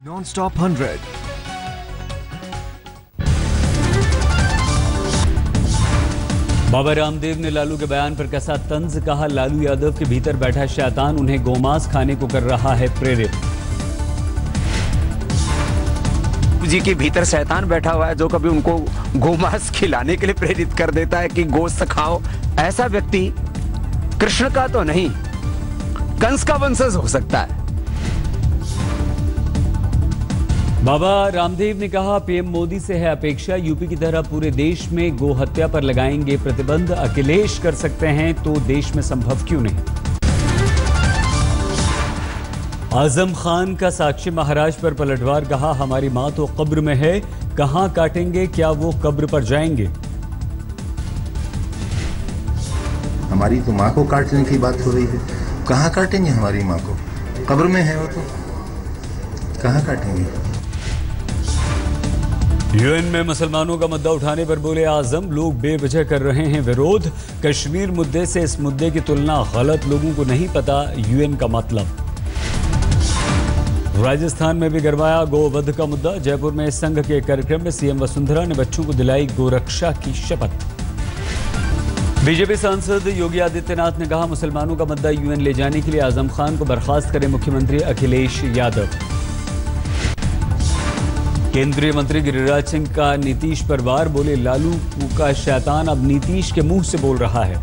Non-stop 100. Baba Ramdev ने लालू के बयान पर कसा तंज, कहा लालू यादव के भीतर बैठा शैतान उन्हें गोमांस खाने को कर रहा है प्रेरित। जी के भीतर शैतान बैठा हुआ है जो कभी उनको गोमांस खिलाने के लिए प्रेरित कर देता है कि गोश्त खाओ। ऐसा व्यक्ति कृष्ण का तो नहीं, कंस का वंशज हो सकता है। बाबा रामदेव ने कहा पीएम मोदी से है अपेक्षा, यूपी की तरह पूरे देश में गो हत्या पर लगाएंगे प्रतिबंध। अखिलेश कर सकते हैं तो देश में संभव क्यों नहीं। आजम खान का साक्षी महाराज पर पलटवार, कहा हमारी मां तो कब्र में है, कहां काटेंगे, क्या वो कब्र पर जाएंगे। हमारी तो मां को काटने की बात हो रही है, कहां काटेंगे हमारी मां को, कब्र में है वो तो, कहां काटेंगे। यूएन में मुसलमानों का मुद्दा उठाने पर बोले आजम, लोग बेवजह कर रहे हैं विरोध। कश्मीर मुद्दे से इस मुद्दे की तुलना गलत, लोगों को नहीं पता यूएन का मतलब। राजस्थान में भी गरमाया गोवध का मुद्दा। जयपुर में संघ के कार्यक्रम में सीएम वसुंधरा ने बच्चों को दिलाई गोरक्षा की शपथ। बीजेपी सांसद योगी आदित्यनाथ ने कहा मुसलमानों का मुद्दा यूएन ले जाने के लिए आजम खान को बर्खास्त करें मुख्यमंत्री अखिलेश यादव। केंद्रीय मंत्री गिरिराज सिंह का नीतीश पर वार, बोले लालू का शैतान अब नीतीश के मुंह से बोल रहा है।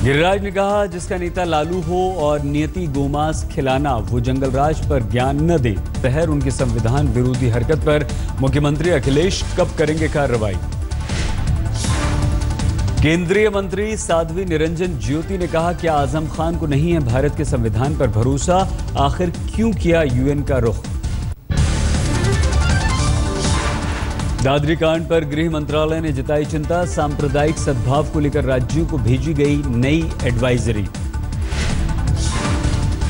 गिरिराज ने कहा जिसका नेता लालू हो और नियति गोमांस खिलाना, वो जंगलराज पर ज्ञान न दे। पहर उनकी संविधान विरोधी हरकत पर मुख्यमंत्री अखिलेश कब करेंगे कार्रवाई। केंद्रीय मंत्री साध्वी निरंजन ज्योति ने कहा कि आजम खान को नहीं है भारत के संविधान पर भरोसा, आखिर क्यों किया यूएन का रुख। दादरी कांड पर गृह मंत्रालय ने जताई चिंता, सांप्रदायिक सद्भाव को लेकर राज्यों को भेजी गई नई एडवाइजरी।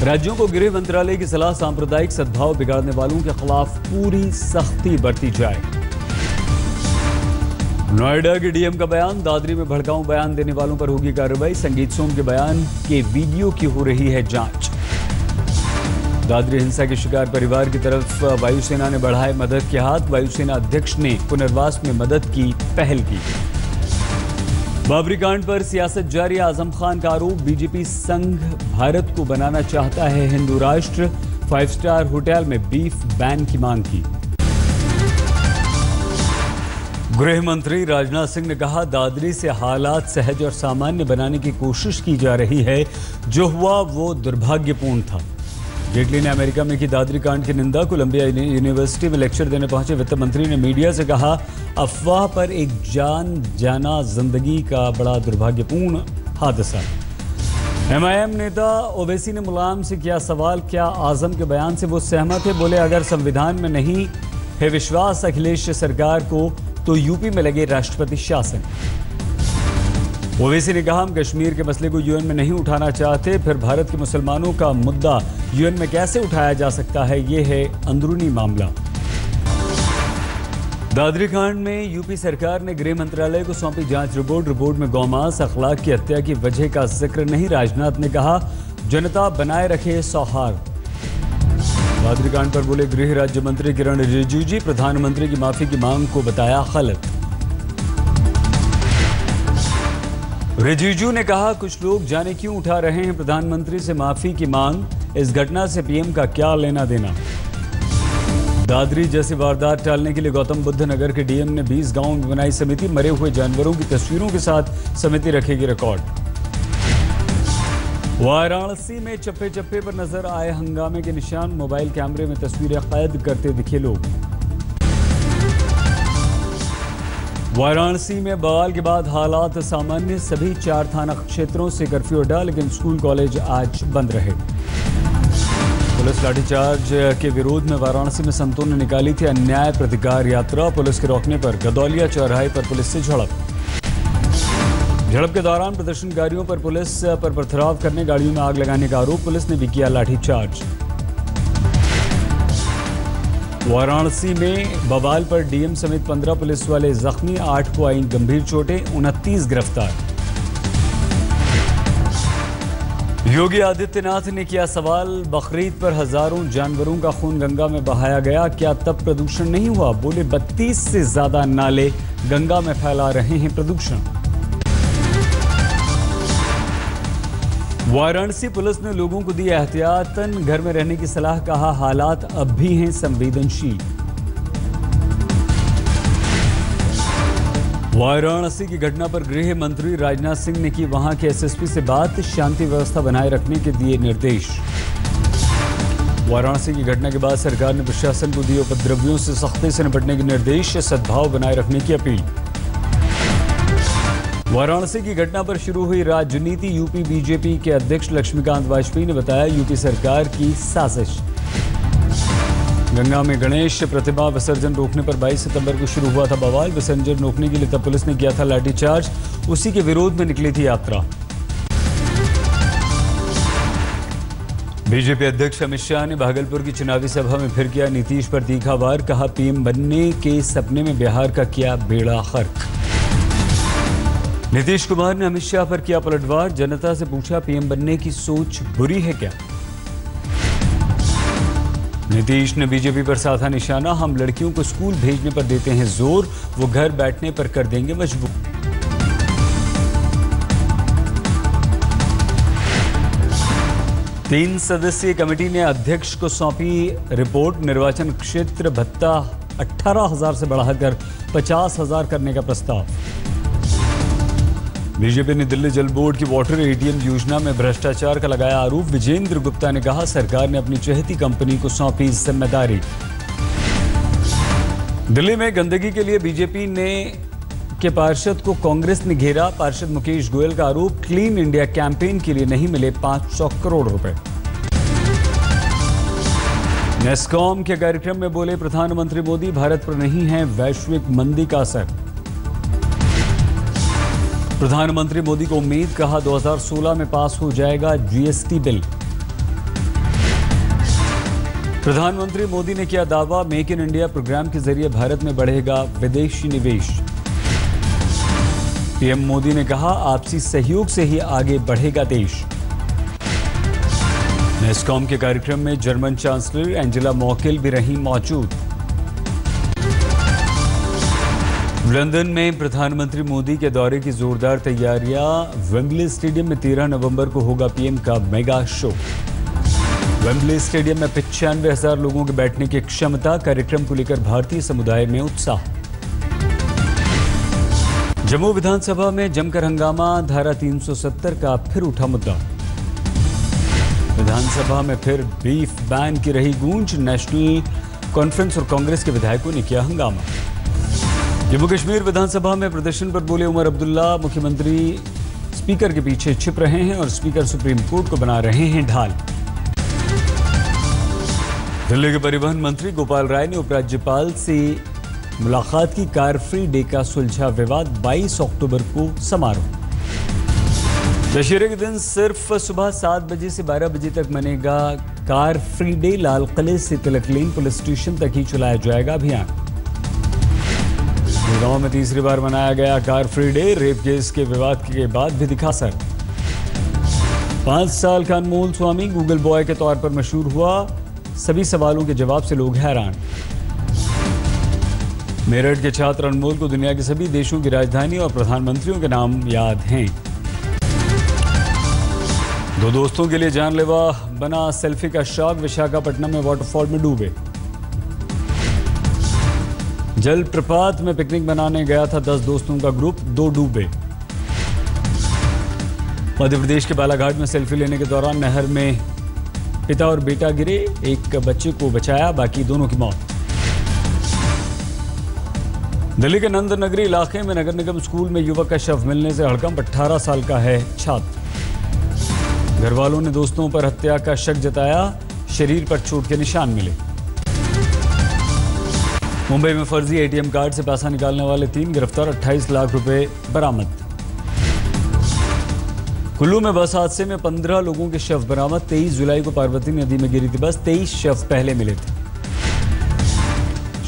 राज्यों को गृह मंत्रालय की सलाह, सांप्रदायिक सद्भाव बिगाड़ने वालों के खिलाफ पूरी सख्ती बरती जाए। नोएडा के डीएम का बयान, दादरी में भड़काऊ बयान देने वालों पर होगी कार्रवाई। संगीत सोम के बयान के वीडियो की हो रही है जांच। दादरी हिंसा के शिकार परिवार की तरफ वायुसेना ने बढ़ाए मदद के हाथ, वायुसेना अध्यक्ष ने पुनर्वास में मदद की पहल की। बाबरी कांड पर सियासत जारी, आजम खान का आरोप, बीजेपी संघ भारत को बनाना चाहता है हिंदू राष्ट्र। 5 स्टार होटल में बीफ बैन की मांग की। गृह मंत्री राजनाथ सिंह ने कहा दादरी से हालात सहज और सामान्य बनाने की कोशिश की जा रही है, जो हुआ वो दुर्भाग्यपूर्ण था। जेटली ने अमेरिका में की दादरी कांड की निंदा। कोलंबिया यूनिवर्सिटी में लेक्चर देने पहुंचे वित्त मंत्री ने मीडिया से कहा अफवाह पर एक जाना जिंदगी का बड़ा दुर्भाग्यपूर्ण हादसा। एमआईएम नेता ओवैसी ने मुलायम से किया सवाल, क्या आजम के बयान से वो सहमत है। बोले अगर संविधान में नहीं है विश्वास अखिलेश सरकार को तो यूपी में लगे राष्ट्रपति शासन। ओवैसी ने कहा हम कश्मीर के मसले को यूएन में नहीं उठाना चाहते, फिर भारत के मुसलमानों का मुद्दा यूएन में कैसे उठाया जा सकता है, ये है अंदरूनी मामला। दादरी कांड में यूपी सरकार ने गृह मंत्रालय को सौंपी जांच रिपोर्ट में गौमांस अखलाक की हत्या की वजह का जिक्र नहीं। राजनाथ ने कहा जनता बनाए रखे सौहार्द। दादरी कांड पर बोले गृह राज्य मंत्री किरण रिजिजू, प्रधानमंत्री की माफी की मांग को बताया गलत। रिजिजू ने कहा कुछ लोग जाने क्यों उठा रहे हैं प्रधानमंत्री से माफी की मांग, इस घटना से पीएम का क्या लेना देना। दादरी जैसी वारदात टालने के लिए गौतम बुद्ध नगर के डीएम ने 20 गांवों में बनाई समिति, मरे हुए जानवरों की तस्वीरों के साथ समिति रखेगी रिकॉर्ड। वाराणसी में चप्पे चप्पे पर नजर आए हंगामे के निशान, मोबाइल कैमरे में तस्वीरें कैद करते दिखे लोग। वाराणसी में बवाल के बाद हालात सामान्य, सभी 4 थाना क्षेत्रों से कर्फ्यू हटा, लेकिन स्कूल कॉलेज आज बंद रहे। पुलिस लाठीचार्ज के विरोध में वाराणसी में संतों ने निकाली थी अन्याय प्रतिकार यात्रा। पुलिस के रोकने पर गदौलिया चौराहे पर पुलिस से झड़प के दौरान प्रदर्शनकारियों पर पुलिस पर पथराव करने, गाड़ियों में आग लगाने का आरोप, पुलिस ने भी किया लाठीचार्ज। वाराणसी में बवाल पर डीएम समेत 15 पुलिस वाले जख्मी, 8 को आई गंभीर चोटें, 29 गिरफ्तार। योगी आदित्यनाथ ने किया सवाल, बकरीद पर हजारों जानवरों का खून गंगा में बहाया गया, क्या तब प्रदूषण नहीं हुआ? बोले 32 से ज्यादा नाले गंगा में फैला रहे हैं प्रदूषण। वाराणसी पुलिस ने लोगों को दी एहतियातन घर में रहने की सलाह, कहा हालात अब भी हैं संवेदनशील। वाराणसी की घटना पर गृह मंत्री राजनाथ सिंह ने की वहां के एसएसपी से बात, शांति व्यवस्था बनाए रखने के दिए निर्देश। वाराणसी की घटना के बाद सरकार ने प्रशासन को दिए उपद्रवियों से सख्ती से निपटने के निर्देश, सद्भाव बनाए रखने की अपील। वाराणसी की घटना पर शुरू हुई राजनीति, यूपी बीजेपी के अध्यक्ष लक्ष्मीकांत वाजपेयी ने बताया यूपी सरकार की साजिश। गंगा में गणेश प्रतिमा विसर्जन रोकने पर 22 सितंबर को शुरू हुआ था बवाल, विसर्जन रोकने के लिए तब पुलिस ने किया था लाठीचार्ज, उसी के विरोध में निकली थी यात्रा। बीजेपी अध्यक्ष अमित शाह ने भागलपुर की चुनावी सभा में फिर किया नीतीश पर तीखा वार, कहा पीएम बनने के सपने में बिहार का किया बेड़ा गर्क। नीतीश कुमार ने अमित शाह पर किया पलटवार, जनता से पूछा पीएम बनने की सोच बुरी है क्या? नीतीश ने बीजेपी पर साधा निशाना, हम लड़कियों को स्कूल भेजने पर देते हैं जोर, वो घर बैठने पर कर देंगे मजबूर। तीन सदस्यीय कमेटी ने अध्यक्ष को सौंपी रिपोर्ट, निर्वाचन क्षेत्र भत्ता 18,000 से बढ़ाकर 50,000 करने का प्रस्ताव। बीजेपी ने दिल्ली जल बोर्ड की वाटर एटीएम योजना में भ्रष्टाचार का लगाया आरोप, विजेंद्र गुप्ता ने कहा सरकार ने अपनी चहेती कंपनी को सौंपी जिम्मेदारी। दिल्ली में गंदगी के लिए बीजेपी के पार्षद को कांग्रेस ने घेरा, पार्षद मुकेश गोयल का आरोप, क्लीन इंडिया कैंपेन के लिए नहीं मिले 500 करोड़ रुपए। नेस्कॉम के कार्यक्रम में बोले प्रधानमंत्री मोदी, भारत पर नहीं है वैश्विक मंदी का असर। प्रधानमंत्री मोदी को उम्मीद, कहा 2016 में पास हो जाएगा जीएसटी बिल। प्रधानमंत्री मोदी ने किया दावा, मेक इन इंडिया प्रोग्राम के जरिए भारत में बढ़ेगा विदेशी निवेश। पीएम मोदी ने कहा आपसी सहयोग से ही आगे बढ़ेगा देश। नेस्कॉम के कार्यक्रम में जर्मन चांसलर एंजेला मर्केल भी रही मौजूद। लंदन में प्रधानमंत्री मोदी के दौरे की जोरदार तैयारियां, वेम्बली स्टेडियम में 13 नवंबर को होगा पीएम का मेगा शो। वेम्बली स्टेडियम में 95,000 लोगों के बैठने की क्षमता, कार्यक्रम को लेकर भारतीय समुदाय में उत्साह। जम्मू विधानसभा में जमकर हंगामा, धारा 370 का फिर उठा मुद्दा। विधानसभा में फिर बीफ बैन की रही गूंज, नेशनल कॉन्फ्रेंस और कांग्रेस के विधायकों ने किया हंगामा। जम्मू कश्मीर विधानसभा में प्रदर्शन पर बोले उमर अब्दुल्ला, मुख्यमंत्री स्पीकर के पीछे छिप रहे हैं और स्पीकर सुप्रीम कोर्ट को बना रहे हैं ढाल। दिल्ली के परिवहन मंत्री गोपाल राय ने उपराज्यपाल से मुलाकात की, कार फ्री डे का सुलझा विवाद, 22 अक्टूबर को समारोह। दशहरे के दिन सिर्फ सुबह 7 बजे से 12 बजे तक मनेगा कार फ्री डे, लाल किले से तिलक लेन पुलिस स्टेशन तक ही चलाया जाएगा अभियान। गुड़गांव में तीसरी बार मनाया गया car free day, rape case के विवाद के बाद भी दिखा असर। 5 साल का अनमोल स्वामी गूगल बॉय के तौर पर मशहूर हुआ, सभी सवालों के जवाब से लोग हैरान। मेरठ के छात्र अनमोल को दुनिया के सभी देशों की राजधानी और प्रधानमंत्रियों के नाम याद हैं। 2 दोस्तों के लिए जानलेवा बना सेल्फी का शौक, विशाखापट्टनम में वाटरफॉल में डूबे। जल प्रपात में पिकनिक मनाने गया था 10 दोस्तों का ग्रुप, 2 डूबे। मध्य प्रदेश के बालाघाट में सेल्फी लेने के दौरान नहर में पिता और बेटा गिरे, एक बच्चे को बचाया, बाकी दोनों की मौत। दिल्ली के नंद नगरी इलाके में नगर निगम स्कूल में युवक का शव मिलने से हड़कंप, 18 साल का है छात्र। घर वालों ने दोस्तों पर हत्या का शक जताया, शरीर पर चोट के निशान मिले। मुंबई में फर्जी एटीएम कार्ड से पैसा निकालने वाले 3 गिरफ्तार, 28 लाख रुपए बरामद। कुल्लू में बस हादसे में 15 लोगों के शव बरामद, 23 जुलाई को पार्वती नदी में गिरी थी बस, 23 शव पहले मिले थे।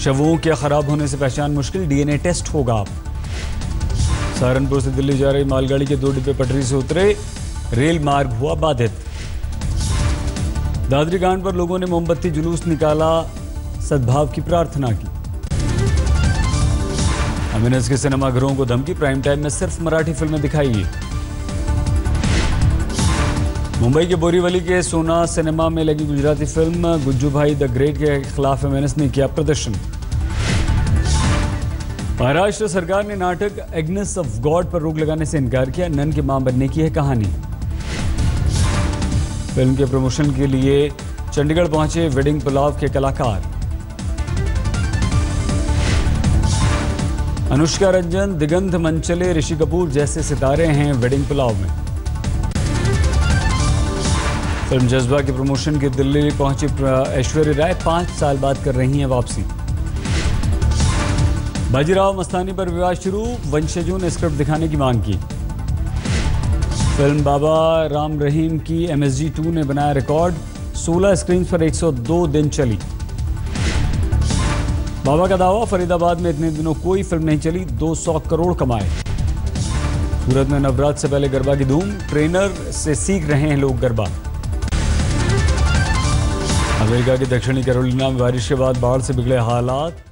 शवों के खराब होने से पहचान मुश्किल, डीएनए टेस्ट होगा अब। सहारनपुर से दिल्ली जा रही मालगाड़ी के 2 डिब्बे पटरी से उतरे, रेल मार्ग हुआ बाधित। दादरी कांड पर लोगों ने मोमबत्ती जुलूस निकाला, सद्भाव की प्रार्थना की। एमएनएस के सिनेमाघरों को धमकी, प्राइम टाइम में सिर्फ मराठी फिल्में दिखाइए। मुंबई के बोरीवली के सोना सिनेमा में लगी गुजराती फिल्म गुज्जू भाई द ग्रेट के खिलाफ एमएनएस ने किया प्रदर्शन। महाराष्ट्र सरकार ने नाटक एग्नेस ऑफ गॉड पर रोक लगाने से इनकार किया, नन की मां बनने की है कहानी। फिल्म के प्रमोशन के लिए चंडीगढ़ पहुंचे वेडिंग पुलाव के कलाकार। अनुष्का रंजन, दिगंत मंचले, ऋषि कपूर जैसे सितारे हैं वेडिंग पुलाव में। फिल्म जज्बा के प्रमोशन के दिल्ली पहुंची ऐश्वर्या राय 5 साल बाद कर रही हैं वापसी। बाजीराव मस्तानी पर विवाद शुरू, वंशजों ने स्क्रिप्ट दिखाने की मांग की। फिल्म बाबा राम रहीम की MSG 2 ने बनाया रिकॉर्ड, 16 स्क्रीन पर 102 दिन चली। बाबा का दावा, फरीदाबाद में इतने दिनों कोई फिल्म नहीं चली, 200 करोड़ कमाए। सूरत में नवरात्र से पहले गरबा की धूम, ट्रेनर से सीख रहे हैं लोग गरबा। अमेरिका की दक्षिणी कैरोलिना में बारिश के बाद बाढ़ से बिगड़े हालात।